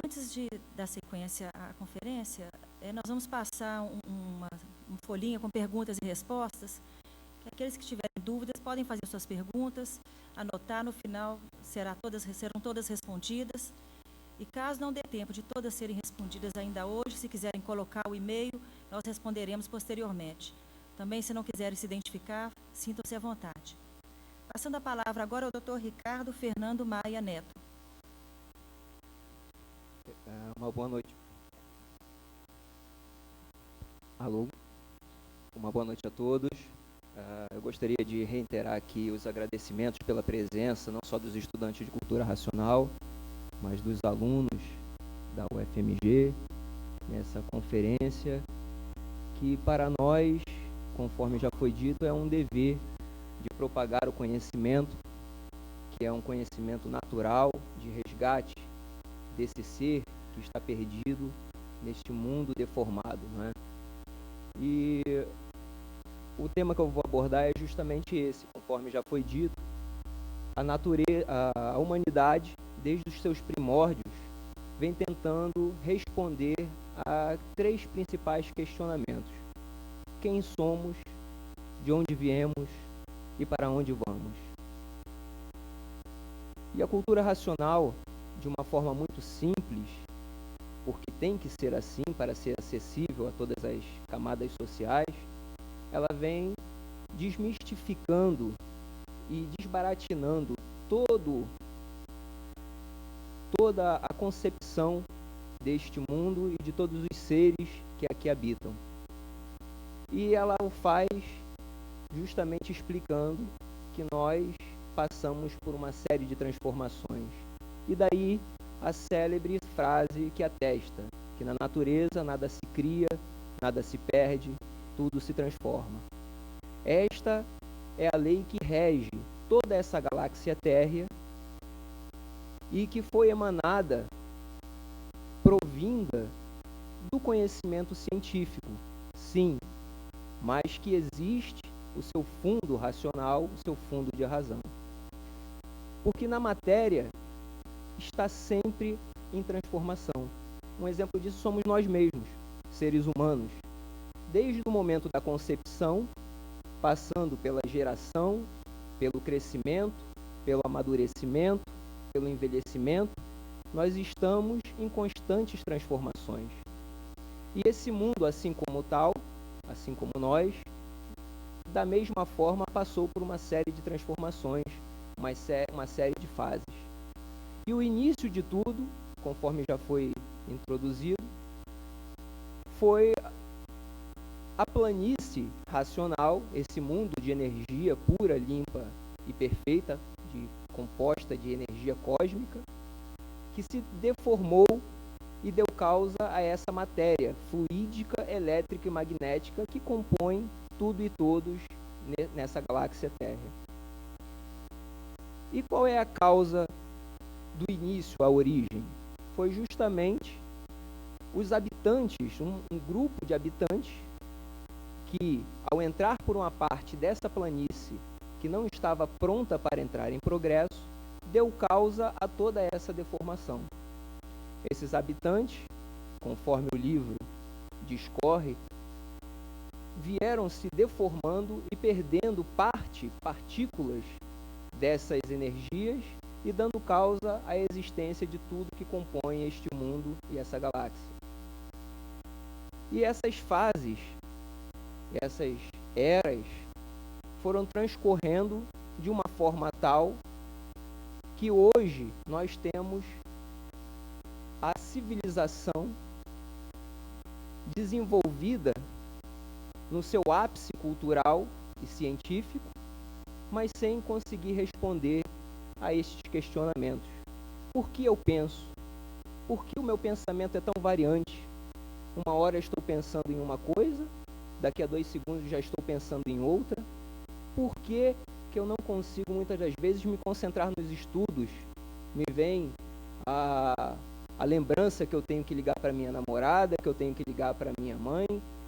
Antes de dar sequência à conferência, nós vamos passar uma folhinha com perguntas e respostas. Aqueles que tiverem dúvidas podem fazer suas perguntas, anotar, no final serão todas respondidas. E caso não dê tempo de todas serem respondidas ainda hoje, se quiserem colocar o e-mail, nós responderemos posteriormente. Também, se não quiserem se identificar, sintam-se à vontade. Passando a palavra agora ao Dr. Ricardo Fernando Maia Neto. Uma boa noite. Alô? Uma boa noite a todos. Eu gostaria de reiterar aqui os agradecimentos pela presença, não só dos estudantes de Cultura Racional, mas dos alunos da UFMG, nessa conferência, que para nós, conforme já foi dito, é um dever de propagar o conhecimento, que é um conhecimento natural, de resgate desse ser que está perdido neste mundo deformado, não é? E o tema que eu vou abordar é justamente esse, conforme já foi dito. A humanidade, desde os seus primórdios, vem tentando responder a 3 principais questionamentos: quem somos, de onde viemos e para onde vamos. E a cultura racional, de uma forma muito simples, porque tem que ser assim para ser acessível a todas as camadas sociais, ela vem desmistificando e desbaratinando toda a concepção deste mundo e de todos os seres que aqui habitam. E ela o faz justamente explicando que nós passamos por uma série de transformações. E daí a célebre frase que atesta que na natureza nada se cria, nada se perde, tudo se transforma. Esta é a lei que rege toda essa galáxia térrea e que foi emanada, provinda do conhecimento científico, sim, mas que existe o seu fundo racional, o seu fundo de razão. Porque na matéria está sempre em transformação. Um exemplo disso somos nós mesmos, seres humanos. Desde o momento da concepção, passando pela geração, pelo crescimento, pelo amadurecimento, pelo envelhecimento, nós estamos em constantes transformações. E esse mundo, assim como tal, assim como nós, da mesma forma passou por uma série de transformações, uma série de fases. E o início de tudo, conforme já foi introduzido, foi a planície racional, esse mundo de energia pura, limpa e perfeita, composta de energia cósmica, que se deformou e deu causa a essa matéria fluídica, elétrica e magnética que compõe tudo e todos nessa galáxia Terra. E qual é a causa do início, a origem? Foi justamente os habitantes, um grupo de habitantes que, ao entrar por uma parte dessa planície que não estava pronta para entrar em progresso, deu causa a toda essa deformação. Esses habitantes, conforme o livro discorre, vieram se deformando e perdendo partículas dessas energias e dando causa à existência de tudo que compõe este mundo e essa galáxia. E essas fases, essas eras, foram transcorrendo de uma forma tal que hoje nós temos a civilização desenvolvida no seu ápice cultural e científico, mas sem conseguir responder a estes questionamentos. Por que eu penso? Por que o meu pensamento é tão variante? Uma hora estou pensando em uma coisa, daqui a 2 segundos já estou pensando em outra. Por que eu não consigo, muitas das vezes, me concentrar nos estudos? Me vem a lembrança que eu tenho que ligar para minha namorada, que eu tenho que ligar para minha mãe,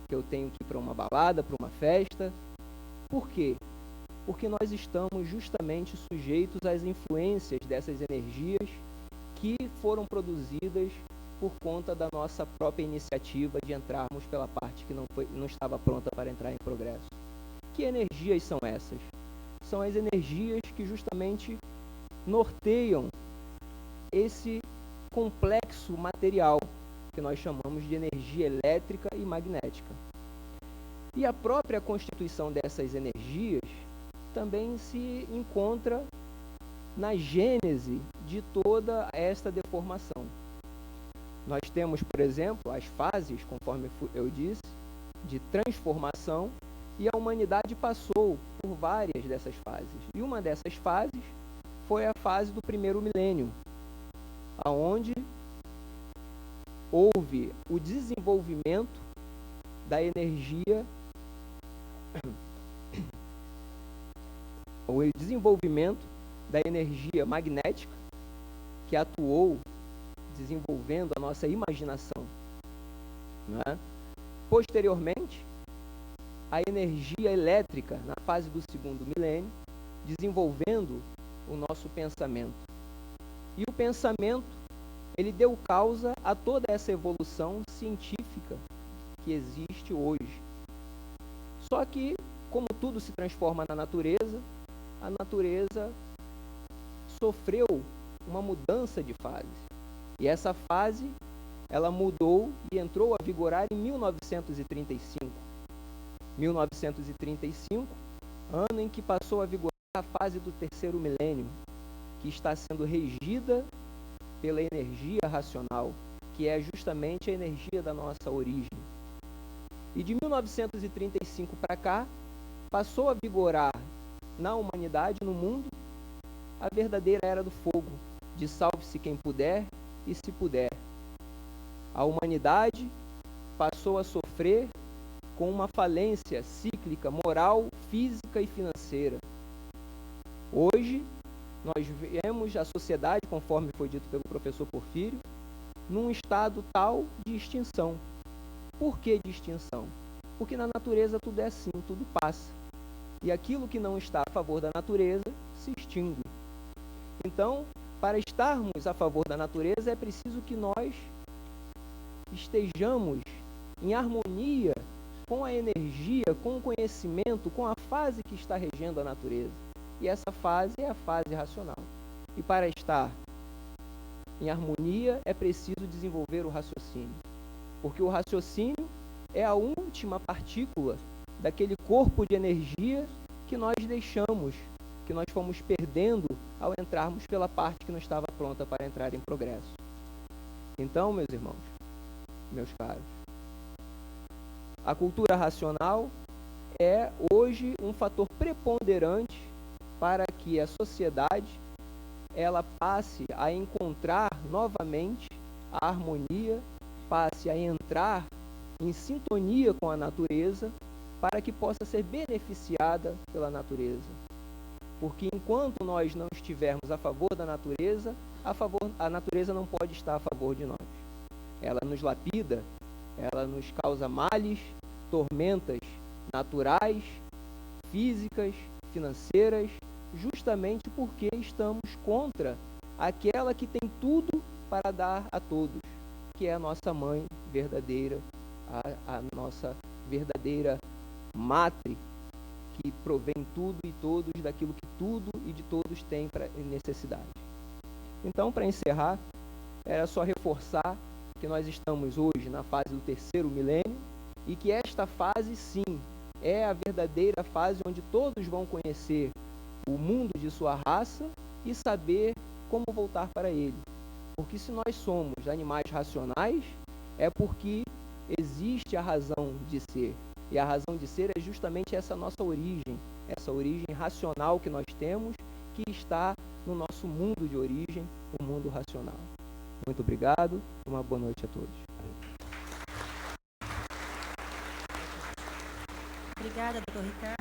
que eu tenho que ir para uma balada, para uma festa. Por quê? Porque nós estamos justamente sujeitos às influências dessas energias que foram produzidas por conta da nossa própria iniciativa de entrarmos pela parte que não estava pronta para entrar em progresso. Que energias são essas? São as energias que justamente norteiam esse complexo material que nós chamamos de energia elétrica e magnética. E a própria constituição dessas energias também se encontra na gênese de toda esta deformação. Nós temos, por exemplo, as fases, conforme eu disse, de transformação, e a humanidade passou por várias dessas fases. E uma dessas fases foi a fase do primeiro milênio, aonde houve o desenvolvimento da energia, o desenvolvimento da energia magnética, que atuou desenvolvendo a nossa imaginação, né? Posteriormente, a energia elétrica na fase do segundo milênio, desenvolvendo o nosso pensamento. E o pensamento, ele deu causa a toda essa evolução científica que existe hoje. Só que, como tudo se transforma na natureza, a natureza sofreu uma mudança de fase. E essa fase, ela mudou e entrou a vigorar em 1935. 1935, ano em que passou a vigorar a fase do terceiro milênio, que está sendo regida pela energia racional, que é justamente a energia da nossa origem. E de 1935 para cá, passou a vigorar na humanidade, no mundo, a verdadeira era do fogo, de salve-se quem puder e se puder. A humanidade passou a sofrer com uma falência cíclica, moral, física e financeira. Hoje, nós vemos a sociedade, conforme foi dito pelo professor Porfírio, num estado tal de extinção. Por que de extinção? Porque na natureza tudo é assim, tudo passa. E aquilo que não está a favor da natureza se extingue. Então, para estarmos a favor da natureza, é preciso que nós estejamos em harmonia com a energia, com o conhecimento, com a fase que está regendo a natureza. E essa fase é a fase racional. E para estar em harmonia, é preciso desenvolver o raciocínio. Porque o raciocínio é a última partícula daquele corpo de energia que nós deixamos, que nós fomos perdendo ao entrarmos pela parte que não estava pronta para entrar em progresso. Então, meus irmãos, meus caros, a cultura racional é hoje um fator preponderante para que a sociedade ela passe a encontrar novamente a harmonia, passe a entrar em sintonia com a natureza, para que possa ser beneficiada pela natureza. Porque enquanto nós não estivermos a favor da natureza, a natureza não pode estar a favor de nós. Ela nos lapida, ela nos causa males, tormentas naturais, físicas, financeiras, justamente porque estamos contra aquela que tem tudo para dar a todos, que é a nossa mãe verdadeira, a nossa verdadeira matre, que provém tudo e todos daquilo que tudo e de todos têm necessidade. Então, para encerrar, era só reforçar que nós estamos hoje na fase do terceiro milênio e que esta fase, sim, é a verdadeira fase onde todos vão conhecer o mundo de sua raça e saber como voltar para ele. Porque se nós somos animais racionais, é porque existe a razão de ser. E a razão de ser é justamente essa nossa origem, essa origem racional que nós temos, que está no nosso mundo de origem, o mundo racional. Muito obrigado, uma boa noite a todos. Obrigada, doutor Ricardo.